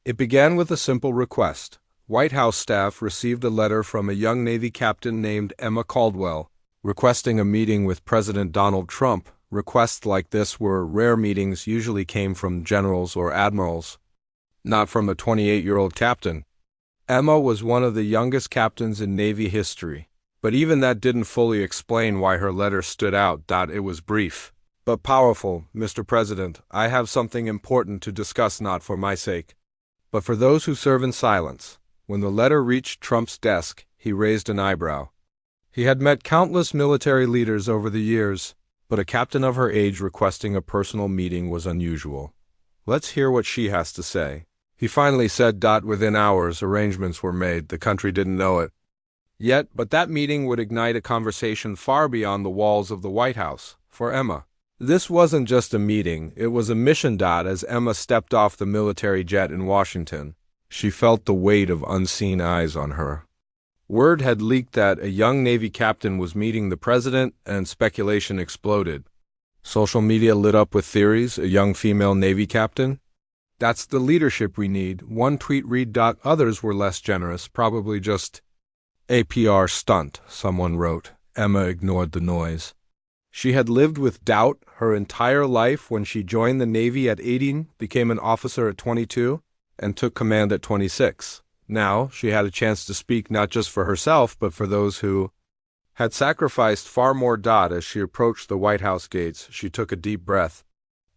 It began with a simple request. White House staff received a letter from a young Navy captain named Emma Caldwell, requesting a meeting with President Donald Trump. Requests like this were rare. Meetings usually came from generals or admirals, not from a 28-year-old captain. Emma was one of the youngest captains in Navy history, but even that didn't fully explain why her letter stood out. It was brief, but powerful. Mr. President, I have something important to discuss, not for my sake, but for those who serve in silence. When the letter reached Trump's desk, he raised an eyebrow. He had met countless military leaders over the years, but a captain of her age requesting a personal meeting was unusual. Let's hear what she has to say, he finally said. Within hours, arrangements were made. The country didn't know it yet, but that meeting would ignite a conversation far beyond the walls of the White House. For Emma, this wasn't just a meeting, it was a mission. As Emma stepped off the military jet in Washington, she felt the weight of unseen eyes on her. Word had leaked that a young Navy captain was meeting the president, and speculation exploded. Social media lit up with theories. A young female Navy captain? That's the leadership we need. One tweet read. Others were less generous, probably just a PR stunt, someone wrote. Emma ignored the noise. She had lived with doubt her entire life. When she joined the Navy at 18, became an officer at 22, and took command at 26. Now, she had a chance to speak not just for herself, but for those who had sacrificed far more. As she approached the White House gates, she took a deep breath.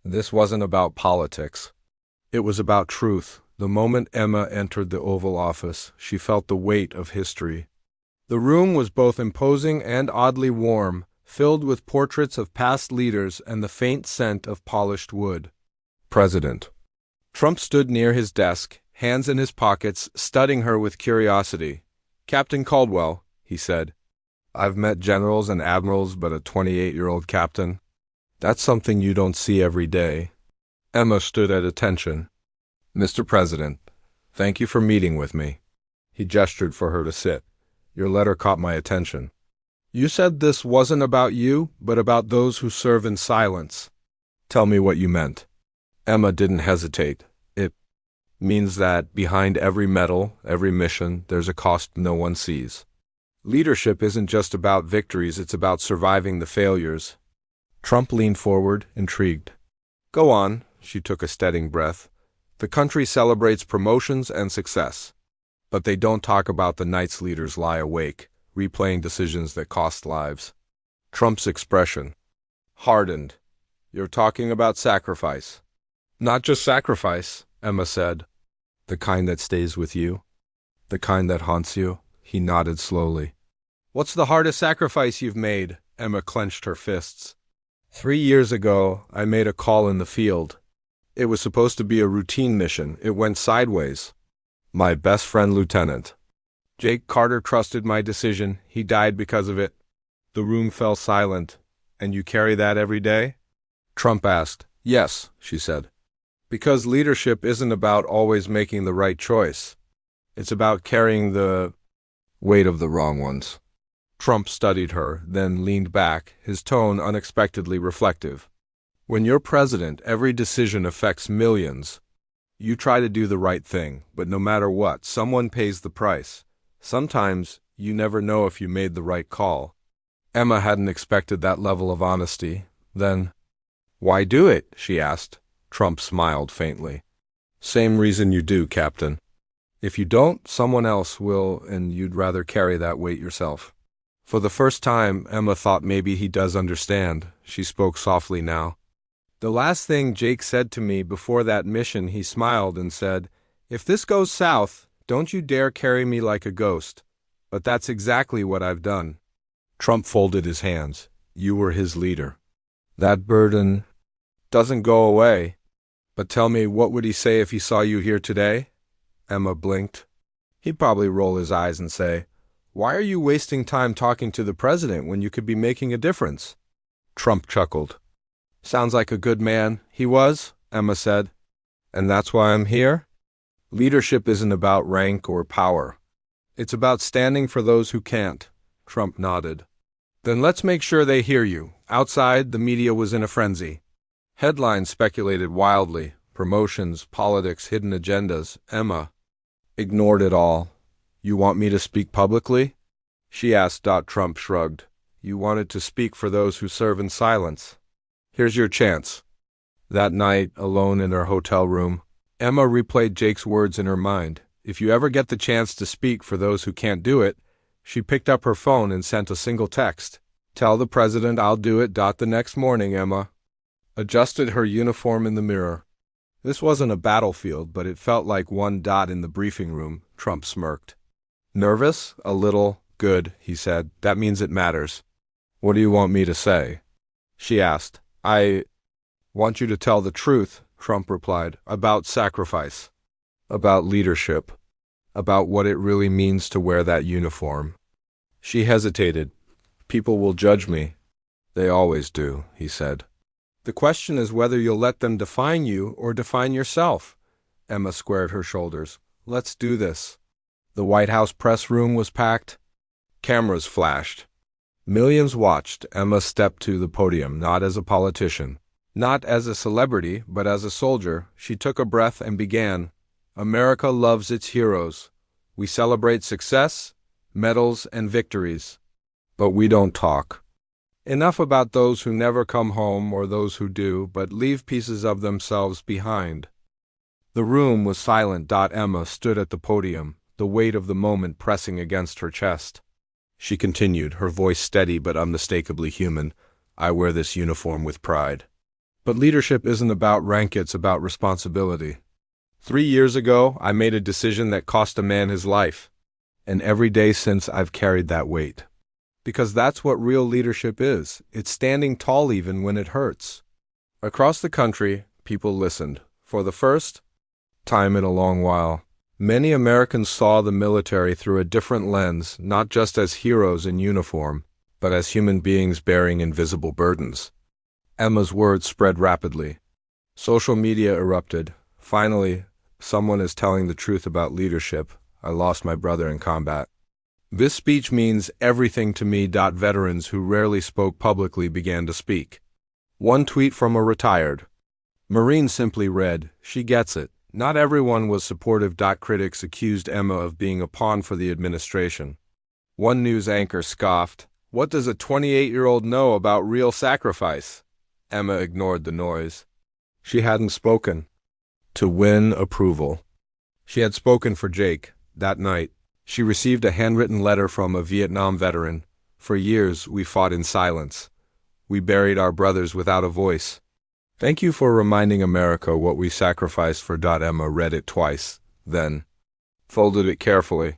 This wasn't about politics. It was about truth. The moment Emma entered the Oval Office, she felt the weight of history. The room was both imposing and oddly warm, filled with portraits of past leaders and the faint scent of polished wood. President Trump stood near his desk, hands in his pockets, studying her with curiosity. Captain Caldwell, he said, I've met generals and admirals, but a 28-year-old captain? That's something you don't see every day. Emma stood at attention. Mr. President, thank you for meeting with me. He gestured for her to sit. Your letter caught my attention. You said this wasn't about you, but about those who serve in silence. Tell me what you meant. Emma didn't hesitate. It means that behind every medal, every mission, there's a cost no one sees. Leadership isn't just about victories, it's about surviving the failures. Trump leaned forward, intrigued. Go on, she took a steadying breath. The country celebrates promotions and success, but they don't talk about the nights leaders lie awake, replaying decisions that cost lives. Trump's expression hardened. You're talking about sacrifice. Not just sacrifice, Emma said. The kind that stays with you? The kind that haunts you? He nodded slowly. What's the hardest sacrifice you've made? Emma clenched her fists. 3 years ago, I made a call in the field. It was supposed to be a routine mission. It went sideways. My best friend, Lieutenant Jake Carter, trusted my decision. He died because of it. The room fell silent. And you carry that every day? Trump asked. Yes, she said. Because leadership isn't about always making the right choice. It's about carrying the weight of the wrong ones. Trump studied her, then leaned back, his tone unexpectedly reflective. When you're president, every decision affects millions. You try to do the right thing, but no matter what, someone pays the price. Sometimes you never know if you made the right call. Emma hadn't expected that level of honesty. Then, why do it? She asked. Trump smiled faintly. Same reason you do, Captain. If you don't, someone else will, and you'd rather carry that weight yourself. For the first time, Emma thought maybe he does understand. She spoke softly now. The last thing Jake said to me before that mission, he smiled and said, if this goes south, don't you dare carry me like a ghost. But that's exactly what I've done. Trump folded his hands. You were his leader. That burden doesn't go away. But tell me, what would he say if he saw you here today? Emma blinked. He'd probably roll his eyes and say, why are you wasting time talking to the president when you could be making a difference? Trump chuckled. Sounds like a good man. He was, Emma said. And that's why I'm here? Leadership isn't about rank or power. It's about standing for those who can't. Trump nodded. Then let's make sure they hear you. Outside, the media was in a frenzy. Headlines speculated wildly. promotions, politics, hidden agendas. Emma ignored it all. You want me to speak publicly? She asked. Trump shrugged. You wanted to speak for those who serve in silence. Here's your chance. That night, alone in her hotel room, Emma replayed Jake's words in her mind. If you ever get the chance to speak for those who can't do it, she picked up her phone and sent a single text. Tell the president I'll do it. The next morning, Emma adjusted her uniform in the mirror. This wasn't a battlefield, but it felt like one. In the briefing room, Trump smirked. Nervous? A little. Good, he said. That means it matters. What do you want me to say? She asked. I want you to tell the truth, Trump replied, about sacrifice, about leadership, about what it really means to wear that uniform. She hesitated. People will judge me. They always do, he said. The question is whether you'll let them define you or define yourself. Emma squared her shoulders. Let's do this. The White House press room was packed. Cameras flashed. Millions watched. Emma stepped to the podium, not as a politician, not as a celebrity, but as a soldier. She took a breath and began. America loves its heroes. We celebrate success, medals, and victories. But we don't talk enough about those who never come home or those who do, but leave pieces of themselves behind. The room was silent. Emma stood at the podium, the weight of the moment pressing against her chest. She continued, her voice steady but unmistakably human. I wear this uniform with pride. But leadership isn't about rank, it's about responsibility. 3 years ago, I made a decision that cost a man his life. And every day since, I've carried that weight. Because that's what real leadership is. It's standing tall even when it hurts. Across the country, people listened. For the first time in a long while, many Americans saw the military through a different lens, not just as heroes in uniform, but as human beings bearing invisible burdens. Emma's words spread rapidly. Social media erupted. Finally, someone is telling the truth about leadership. I lost my brother in combat. This speech means everything to me. Veterans who rarely spoke publicly began to speak. One tweet from a retired Marine simply read, "She gets it." Not everyone was supportive. Critics accused Emma of being a pawn for the administration. One news anchor scoffed, "What does a 28-year-old know about real sacrifice?" Emma ignored the noise. She hadn't spoken to win approval. She had spoken for Jake. That night, she received a handwritten letter from a Vietnam veteran. For years, we fought in silence. We buried our brothers without a voice. Thank you for reminding America what we sacrificed for. Emma read it twice, then folded it carefully.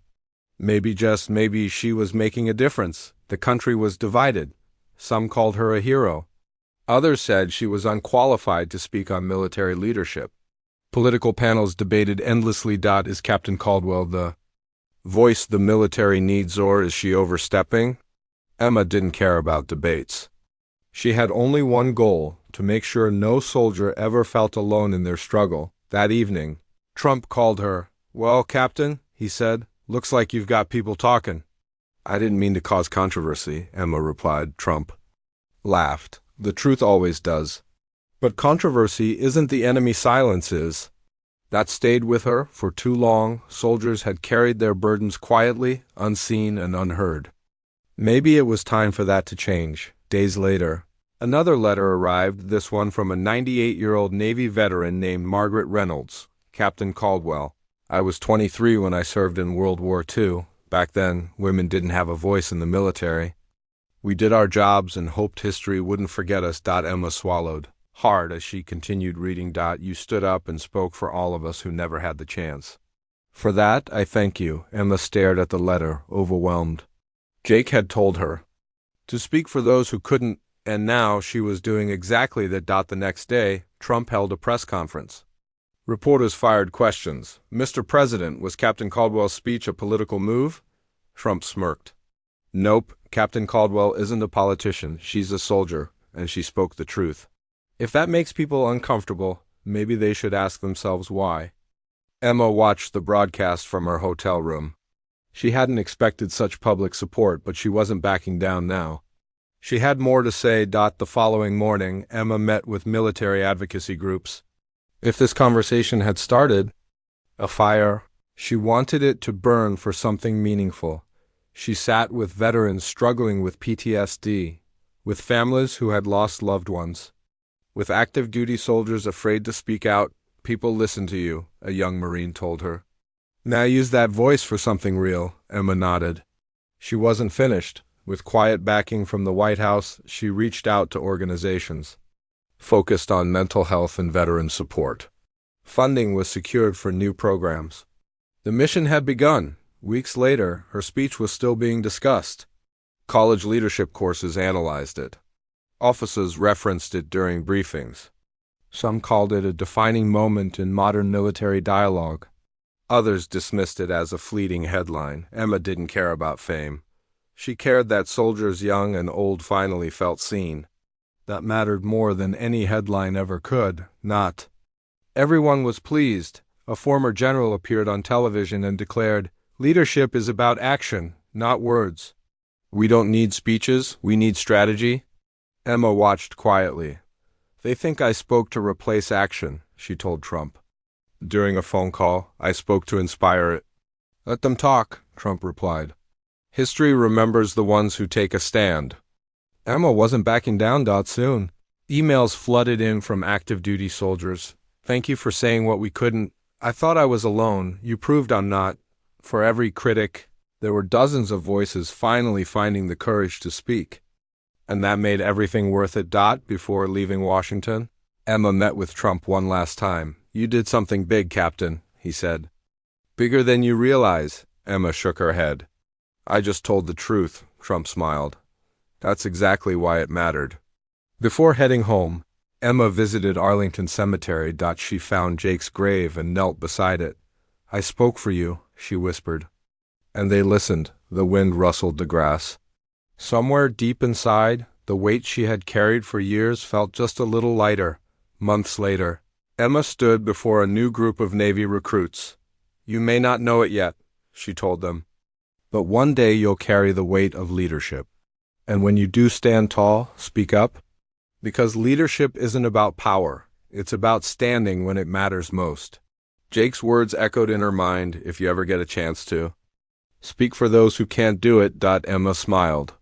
Maybe, just maybe, she was making a difference. The country was divided. Some called her a hero. Others said she was unqualified to speak on military leadership. Political panels debated endlessly. Is Captain Caldwell the voice the military needs, or is she overstepping? Emma didn't care about debates. She had only one goal, to make sure no soldier ever felt alone in their struggle. That evening, Trump called her. Well, Captain, he said, looks like you've got people talking. I didn't mean to cause controversy, Emma replied. Trump laughed. The truth always does. But controversy isn't the enemy, silence is. That stayed with her for too long. Soldiers had carried their burdens quietly, unseen and unheard. Maybe it was time for that to change. Days later, another letter arrived, this one from a 98-year-old Navy veteran named Margaret Reynolds. Captain Caldwell. I was 23 when I served in World War II. Back then, women didn't have a voice in the military. We did our jobs and hoped history wouldn't forget us. Emma swallowed hard as she continued reading. You stood up and spoke for all of us who never had the chance. For that, I thank you. Emma stared at the letter, overwhelmed. Jake had told her to speak for those who couldn't, and now she was doing exactly that. The next day, Trump held a press conference. Reporters fired questions. Mr. President, was Captain Caldwell's speech a political move? Trump smirked. Nope, Captain Caldwell isn't a politician. She's a soldier, and she spoke the truth. If that makes people uncomfortable, maybe they should ask themselves why. Emma watched the broadcast from her hotel room. She hadn't expected such public support, but she wasn't backing down now. She had more to say. The following morning, Emma met with military advocacy groups. If this conversation had started a fire, she wanted it to burn for something meaningful. She sat with veterans struggling with PTSD, with families who had lost loved ones, with active duty soldiers afraid to speak out. People listen to you, a young Marine told her. Now use that voice for something real, Emma nodded. She wasn't finished. With quiet backing from the White House, she reached out to organizations focused on mental health and veteran support. Funding was secured for new programs. The mission had begun. Weeks later, her speech was still being discussed. College leadership courses analyzed it. Officers referenced it during briefings. Some called it a defining moment in modern military dialogue. Others dismissed it as a fleeting headline. Emma didn't care about fame. She cared that soldiers young and old finally felt seen. That mattered more than any headline ever could. Not. Everyone was pleased. A former general appeared on television and declared, "Leadership is about action, not words. We don't need speeches, we need strategy." Emma watched quietly. "They think I spoke to replace action," she told Trump. During a phone call, "I spoke to inspire it." "Let them talk," Trump replied. "History remembers the ones who take a stand." Emma wasn't backing down. Soon, emails flooded in from active duty soldiers. "Thank you for saying what we couldn't. I thought I was alone. You proved I'm not." For every critic, there were dozens of voices finally finding the courage to speak. And that made everything worth it. Before leaving Washington, Emma met with Trump one last time. "You did something big, Captain," he said. "Bigger than you realize." Emma shook her head. "I just told the truth," Trump smiled. "That's exactly why it mattered." Before heading home, Emma visited Arlington Cemetery. She found Jake's grave and knelt beside it. "I spoke for you," she whispered. And they listened. The wind rustled the grass. Somewhere deep inside, the weight she had carried for years felt just a little lighter. Months later, Emma stood before a new group of Navy recruits. "You may not know it yet," she told them, "but one day you'll carry the weight of leadership. And when you do stand tall, speak up. Because leadership isn't about power. It's about standing when it matters most." Jake's words echoed in her mind. "If you ever get a chance to speak for those who can't do it." Emma smiled.